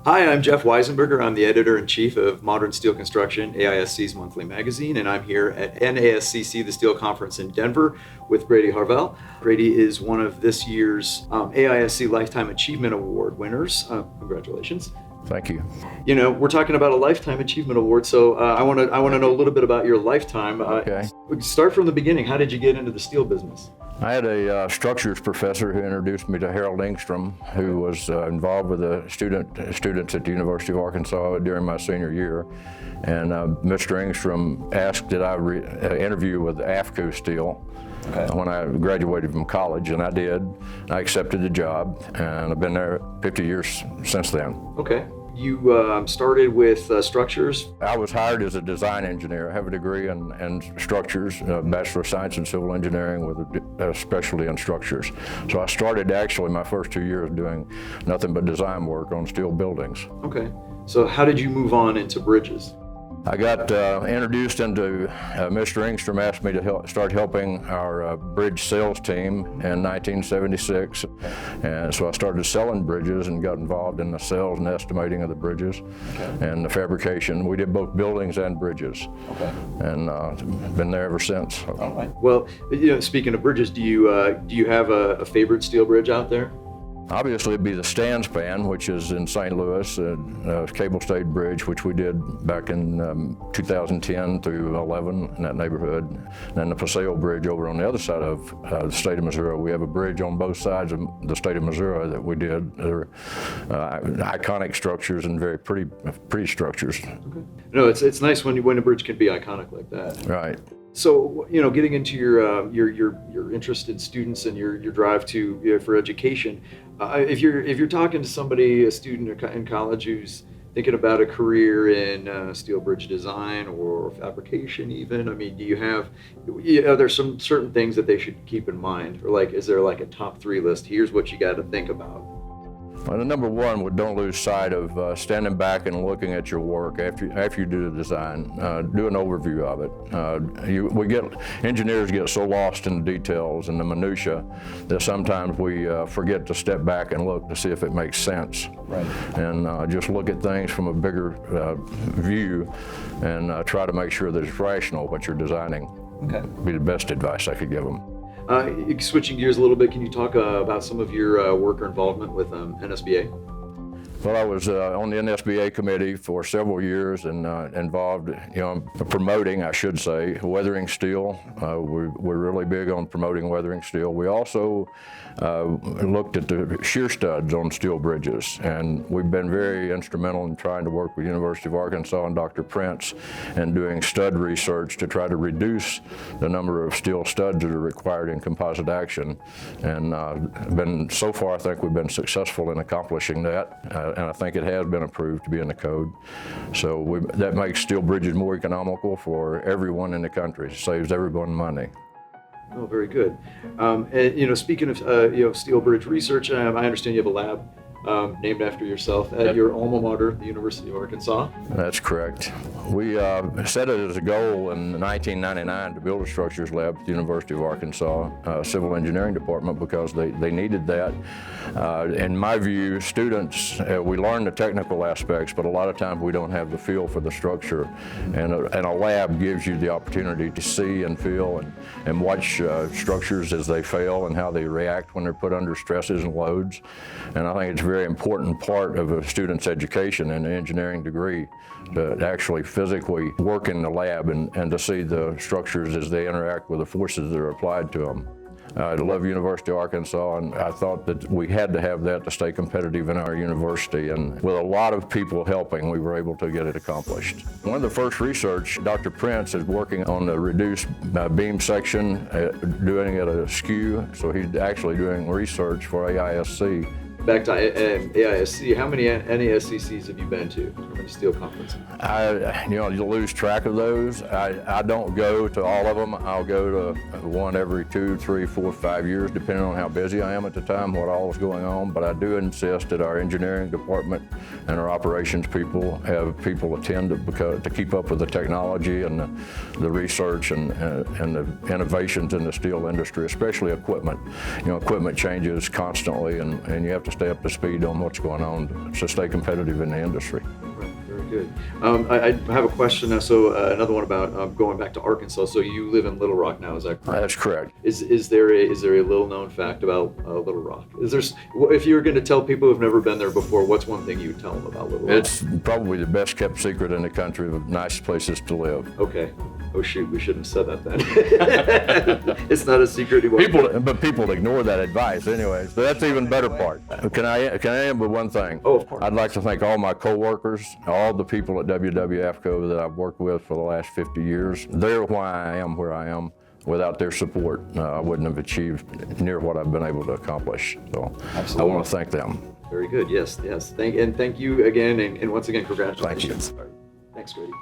Hi, I'm Jeff Weisenberger. I'm the editor-in-chief of Modern Steel Construction, AISC's monthly magazine, and I'm here at NASCC, the Steel Conference in Denver, with Grady Harvell. Grady is one of this year's AISC Lifetime Achievement Award winners. Congratulations. Thank you. You know, we're talking about a Lifetime Achievement Award, so I want to know a little bit about your lifetime. Okay. Start from the beginning. How did you get into the steel business? I had a structures professor who introduced me to Harold Engstrom, who was involved with the students at the University of Arkansas during my senior year. And Mr. Engstrom asked did I interview with AFCO Steel when I graduated from college, and I did. I accepted the job, and I've been there 50 years since then. Okay. You started with structures. I was hired as a design engineer. I have a degree in structures, Bachelor of Science in Civil Engineering with a specialty in structures. So I started actually my first 2 years doing nothing but design work on steel buildings. Okay. So how did you move on into bridges? I got introduced into, Mr. Engstrom asked me to start helping our bridge sales team in 1976. And so I started selling bridges and got involved in the sales and estimating of the bridges and the fabrication. We did both buildings and bridges. And been there ever since. All right. Well, speaking of bridges, do you have a favorite steel bridge out there? Obviously, it'd be the Stan Span, which is in St. Louis, cable stayed bridge, which we did back in 2010 through 11 in that neighborhood. And then the Paseo Bridge over on the other side of the state of Missouri. We have a bridge on both sides of the state of Missouri that we did. They're iconic structures and very pretty structures. Okay. No, it's nice when a bridge can be iconic like that. Right. So, getting into your interest in students and your drive for education, if you're talking to somebody, a student in college who's thinking about a career in steel bridge design or fabrication, even, I mean, are there some certain things that they should keep in mind, or is there a top 3 list? Here's what you got to think about. Well, the number one would don't lose sight of standing back and looking at your work after you do the design. Do an overview of it. Engineers get so lost in the details and the minutia that sometimes we forget to step back and look to see if it makes sense. Right. And just look at things from a bigger view and try to make sure that it's rational what you're designing. Okay. Would be the best advice I could give them. Switching gears a little bit, can you talk about some of your work or involvement with NSBA? Well, I was on the NSBA committee for several years and involved, promoting, I should say, weathering steel. We're really big on promoting weathering steel. We also looked at the shear studs on steel bridges, and we've been very instrumental in trying to work with University of Arkansas and Dr. Prince and doing stud research to try to reduce the number of steel studs that are required in composite action. And so far, I think we've been successful in accomplishing that. And I think it has been approved to be in the code. So that makes steel bridges more economical for everyone in the country. It saves everyone money. Oh, very good. And speaking of steel bridge research, I understand you have a lab named after yourself at your alma mater, the University of Arkansas. That's correct. We set it as a goal in 1999 to build a structures lab at the University of Arkansas Civil Engineering Department because they needed that. In my view, students, we learn the technical aspects, but a lot of times we don't have the feel for the structure. And a lab gives you the opportunity to see and feel and watch structures as they fail and how they react when they're put under stresses and loads. And I think it's a very important part of a student's education in an engineering degree to actually physically work in the lab and to see the structures as they interact with the forces that are applied to them. I love University of Arkansas, and I thought that we had to have that to stay competitive in our university. And with a lot of people helping, we were able to get it accomplished. One of the first research, Dr. Prince is working on the reduced beam section, doing it at a SKU, so he's actually doing research for AISC. Back to AISC, how many NASCCs have you been to? How many steel conferences? You lose track of those. I don't go to all of them. I'll go to one every 2, 3, 4, 5 years, depending on how busy I am at the time, what all is going on. But I do insist that our engineering department and our operations people have people attend to keep up with the technology and the research and the innovations in the steel industry, especially equipment. Equipment changes constantly, and you have to stay up to speed on what's going on to stay competitive in the industry. Right, very good. I have a question now. So another one about going back to Arkansas. So you live in Little Rock now, is that correct? That's correct. Is there a little known fact about Little Rock? If you were going to tell people who've never been there before, what's one thing you would tell them about Little Rock? It's probably the best kept secret in the country of nice places to live. Okay. Oh shoot, we shouldn't have said that then. It's not a secret anymore. People ignore that advice anyways. So that's the even better part. Can I end with one thing? Oh, of course. I'd like to thank all my coworkers, all the people at WWFCO that I've worked with for the last 50 years. They're why I am where I am. Without their support, I wouldn't have achieved near what I've been able to accomplish. So Absolutely. I want to thank them. Very good. Yes. Thank you again, and once again, congratulations. Thank you. Thanks, Grady.